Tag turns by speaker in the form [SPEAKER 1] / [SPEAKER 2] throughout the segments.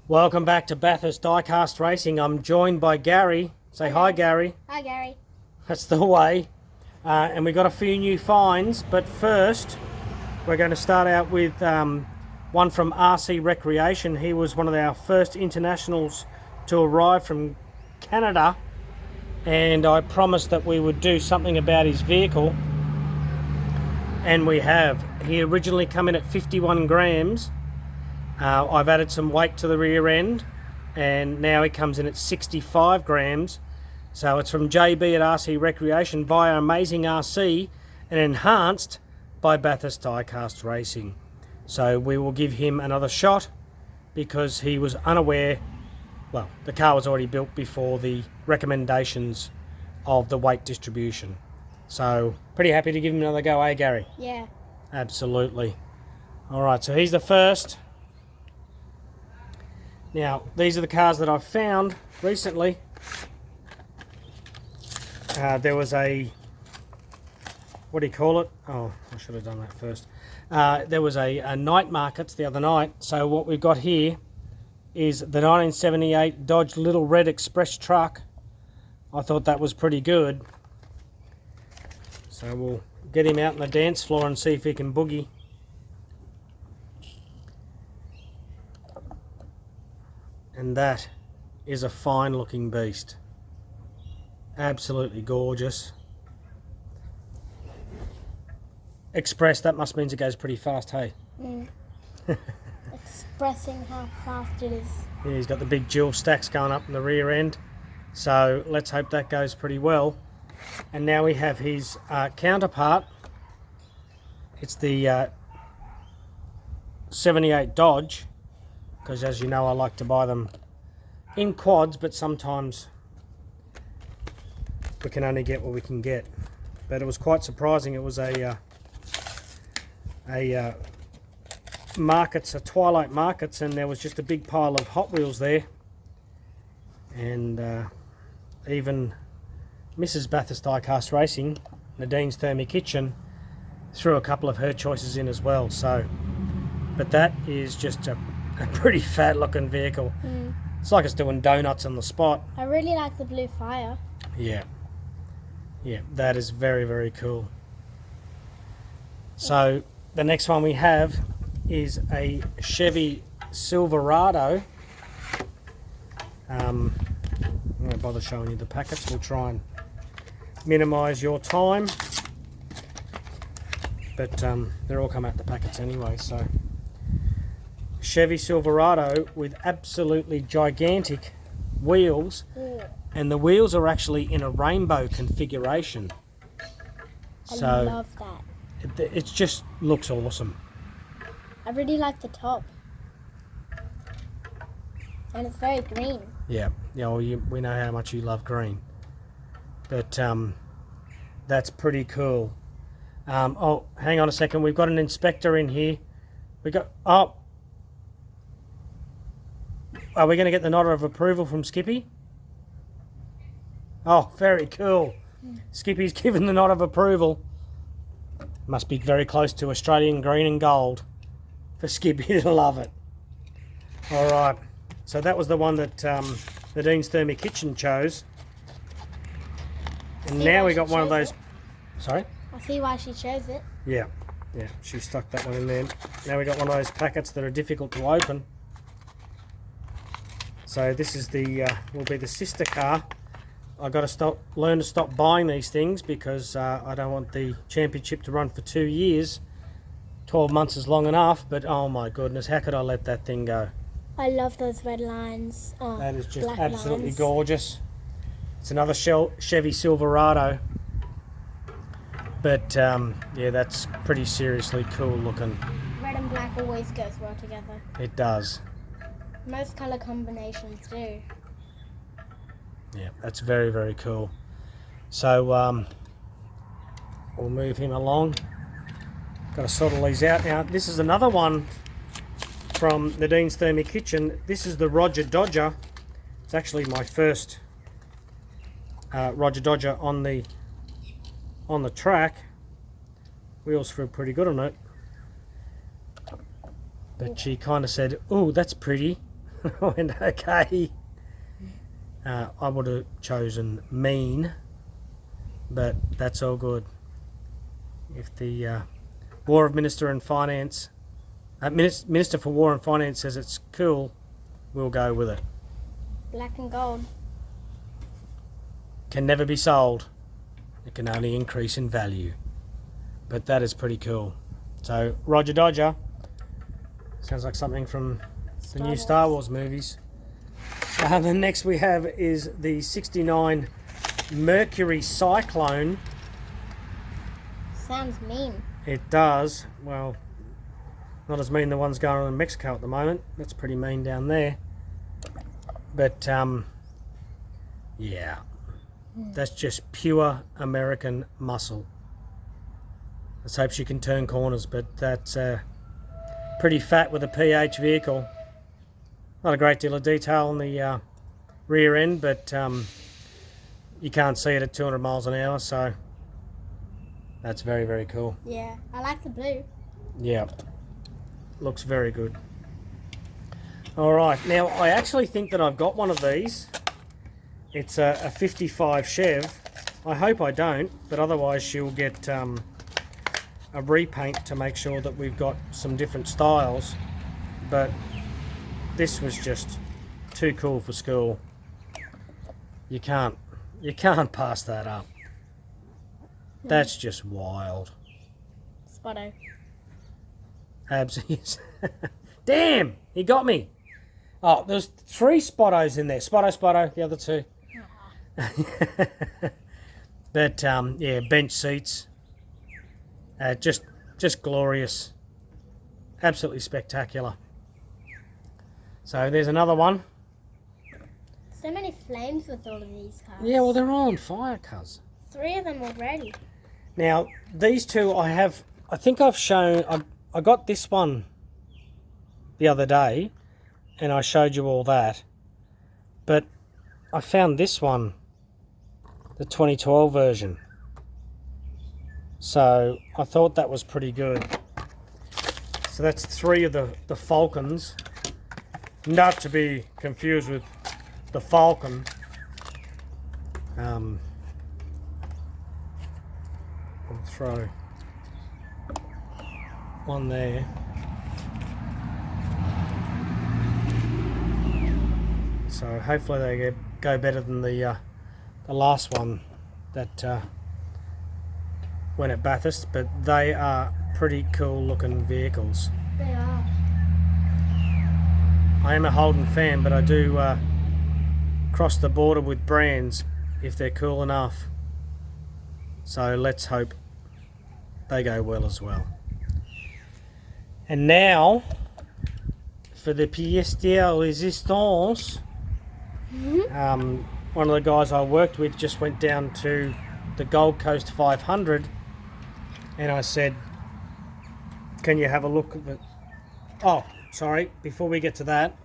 [SPEAKER 1] Welcome back to Bathurst Diecast Racing. I'm joined by Gary. Say hi, Gary.
[SPEAKER 2] Hi, Gary.
[SPEAKER 1] That's the way. And we got a few new finds, but first we're going to start out with one from RC Recreation. He was one of our first internationals to arrive from Canada, and I promised that we would do something about his vehicle, and we have. He originally come in at 51 grams. I've added some weight to the rear end, and now he comes in at 65 grams. So it's from JB at RC Recreation via Amazing RC and enhanced by Bathurst Diecast Racing. So we will give him another shot because he was unaware. Well, the car was already built before the recommendations of the weight distribution. So pretty happy to give him another go, eh, Gary?
[SPEAKER 2] Yeah.
[SPEAKER 1] Absolutely. All right, so he's the first. Now, these are the cars that I've found recently. There was a, what do you call it? Oh, I should have done that first. There was a night markets the other night. So what we've got here is the 1978 Dodge Little Red Express truck. I thought that was pretty good. So we'll get him out on the dance floor and see if he can boogie. And that is a fine looking beast. Absolutely gorgeous. Express, that must mean it goes pretty fast, hey?
[SPEAKER 2] Expressing how fast it is.
[SPEAKER 1] Yeah, he's got the big dual stacks going up in the rear end. So let's hope that goes pretty well. And now we have his counterpart. It's the 78 Dodge. Because as you know, I like to buy them in quads, but sometimes we can only get what we can get. But it was quite surprising. It was a Twilight Markets, and there was just a big pile of Hotwheels there. And even Mrs. Bathurst Diecast Racing, Nadine's Thermy Kitchen, threw a couple of her choices in as well. So, but that is just a pretty fat looking vehicle. It's like it's doing donuts on the spot.
[SPEAKER 2] I really like the blue fire.
[SPEAKER 1] Yeah, that is very, very cool. So the next one we have is a Chevy Silverado. I'm not going to bother showing you the packets. We'll try and minimise your time, but they're all come out the packets anyway. So Chevy Silverado with absolutely gigantic wheels, and the wheels are actually in a rainbow configuration.
[SPEAKER 2] I love that.
[SPEAKER 1] It just looks awesome.
[SPEAKER 2] I really like the top. And it's very green.
[SPEAKER 1] Yeah, well, we know how much you love green. But that's pretty cool. Oh, hang on a second. We've got an inspector in here. Are we going to get the nod of approval from Skippy? Oh, very cool. Skippy's given the nod of approval. Must be very close to Australian green and gold for Skippy to love it. All right. So that was the one that Nadine's Thermy Kitchen chose. And now we got one of those... Sorry?
[SPEAKER 2] I see why she chose it.
[SPEAKER 1] Yeah, she stuck that one in there. Now we got one of those packets that are difficult to open. So this is will be the sister car. I've got to learn to stop buying these things because I don't want the championship to run for 2 years. 12 months is long enough, but oh my goodness, how could I let that thing go?
[SPEAKER 2] I love those red lines. Oh,
[SPEAKER 1] that is just absolutely
[SPEAKER 2] lines.
[SPEAKER 1] Gorgeous. It's another Chevy Silverado. But yeah, that's pretty seriously cool looking.
[SPEAKER 2] Red and black always goes well together.
[SPEAKER 1] It does.
[SPEAKER 2] Most colour combinations do.
[SPEAKER 1] Yeah, that's very, very cool. So we'll move him along. Got to sort all these out now. This is another one from Nadine's Thermy Kitchen. This is the Roger Dodger. It's actually my first Roger Dodger on the track. Wheels feel pretty good on it. But she kind of said, "Oh, that's pretty." I went, okay. I would have chosen mean, but that's all good. If the War of Minister and Finance, Minister for War and Finance says it's cool, we'll go with it.
[SPEAKER 2] Black and gold.
[SPEAKER 1] Can never be sold. It can only increase in value. But that is pretty cool. So, Roger Dodger. Sounds like something from the new Star Wars movies. The next we have is the 69 Mercury Cyclone.
[SPEAKER 2] Sounds mean.
[SPEAKER 1] It does. Well, not as mean the ones going on in Mexico at the moment. That's pretty mean down there. But, yeah. That's just pure American muscle. Let's hope she can turn corners, but that's pretty fat with a PH vehicle. Not a great deal of detail on the rear end, but you can't see it at 200 miles an hour, so that's very, very cool.
[SPEAKER 2] Yeah, I like the blue.
[SPEAKER 1] Yeah, looks very good. All right, now I actually think that I've got one of these. It's a 55 Chev. I hope I don't, but otherwise she'll get a repaint to make sure that we've got some different styles. But this was just too cool for school. You can't pass that up. That's just wild.
[SPEAKER 2] Spotto.
[SPEAKER 1] Absolutely. Damn, he got me. Oh, there's 3 Spottos in there. Spotto, the other 2. But yeah, bench seats. Just glorious. Absolutely spectacular. So there's another one.
[SPEAKER 2] So many flames with all of these cars.
[SPEAKER 1] Yeah, well, they're all on fire, cuz.
[SPEAKER 2] 3 of them already.
[SPEAKER 1] Now, these 2 I think I've shown, I got this one the other day, and I showed you all that. But I found this one, the 2012 version. So I thought that was pretty good. So that's 3 of the Falcons. Not to be confused with the Falcon. I'll throw one there. So hopefully they go better than the last one that went at Bathurst, but they are pretty cool looking vehicles.
[SPEAKER 2] They are.
[SPEAKER 1] I am a Holden fan, but I do cross the border with brands if they're cool enough. So let's hope they go well as well. And now for the pièce de résistance. One of the guys I worked with just went down to the Gold Coast 500, and I said, can you have a look at it? Oh, sorry, before we get to that,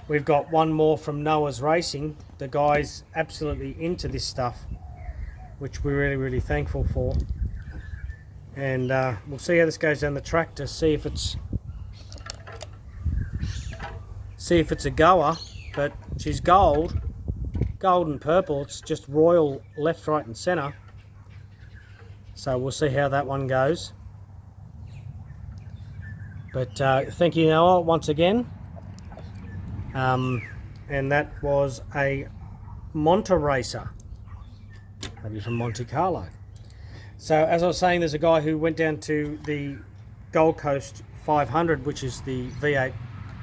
[SPEAKER 1] we've got one more from Noah's Racing. The guy's absolutely into this stuff, which we're really, really thankful for. And we'll see how this goes down the track to see if it's a goer. But she's gold and purple. It's just royal left, right and centre. So we'll see how that one goes. But thank you, Noah, once again. And that was a Monte Racer, maybe from Monte Carlo. So as I was saying, there's a guy who went down to the Gold Coast 500, which is the V8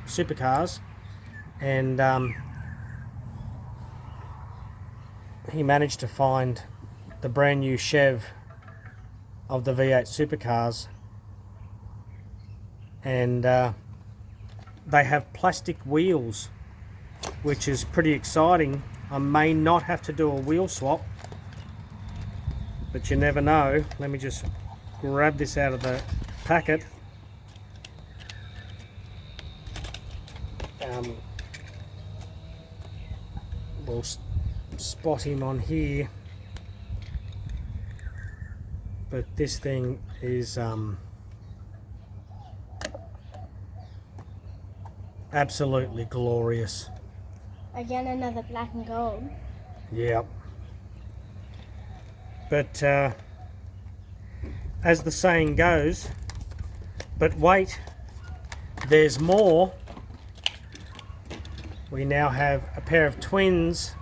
[SPEAKER 1] supercars, and he managed to find the brand new Chev of the V8 supercars, and they have plastic wheels, which is pretty exciting. I may not have to do a wheel swap, but you never know. Let me just grab this out of the packet. We'll spot him on here, but this thing is Absolutely glorious.
[SPEAKER 2] Again, another black and gold.
[SPEAKER 1] Yep. But as the saying goes, but wait, there's more. We now have a pair of twins.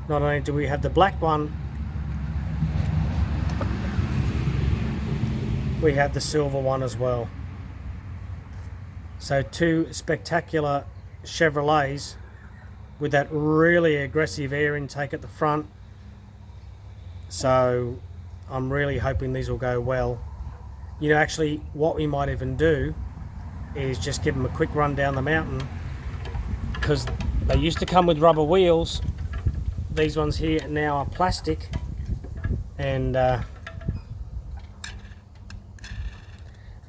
[SPEAKER 1] Not only do we have the black one, we have the silver one as well. So two spectacular Chevrolets with that really aggressive air intake at the front. So I'm really hoping these will go well. You know, actually what we might even do is just give them a quick run down the mountain, because they used to come with rubber wheels. These ones here now are plastic, and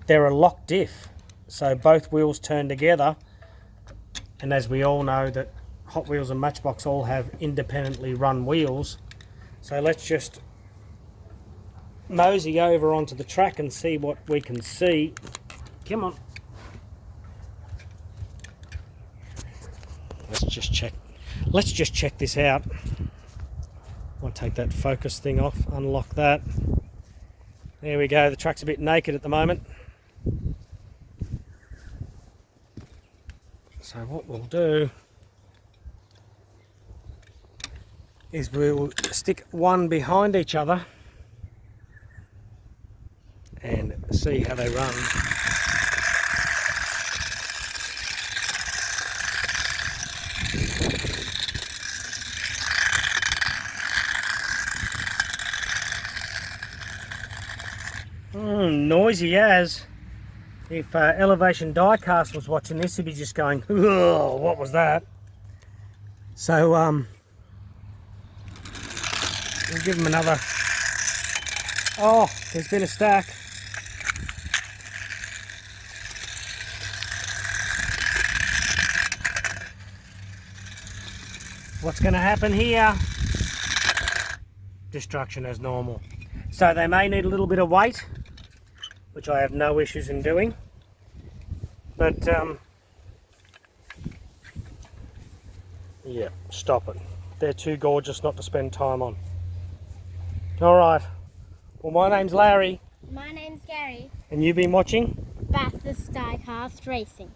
[SPEAKER 1] they're a lock diff, so both wheels turn together. And as we all know, that Hot Wheels and Matchbox all have independently run wheels. So let's just mosey over onto the track and see what we can see. Come on. Let's just check this out. I'll take that focus thing off, unlock that. There we go, the track's a bit naked at the moment. So what we'll do is we'll stick one behind each other and see how they run. Noisy as. If Elevation Diecast was watching this, he'd be just going, "Oh, what was that?" So we'll give him another. Oh, there's been a stack. What's going to happen here? Destruction as normal. So they may need a little bit of weight, which I have no issues in doing, but yeah, stop it. They're too gorgeous not to spend time on. Alright, well, my name's Larry.
[SPEAKER 2] My name's Gary.
[SPEAKER 1] And you've been watching
[SPEAKER 2] Bathurst Diecast Racing.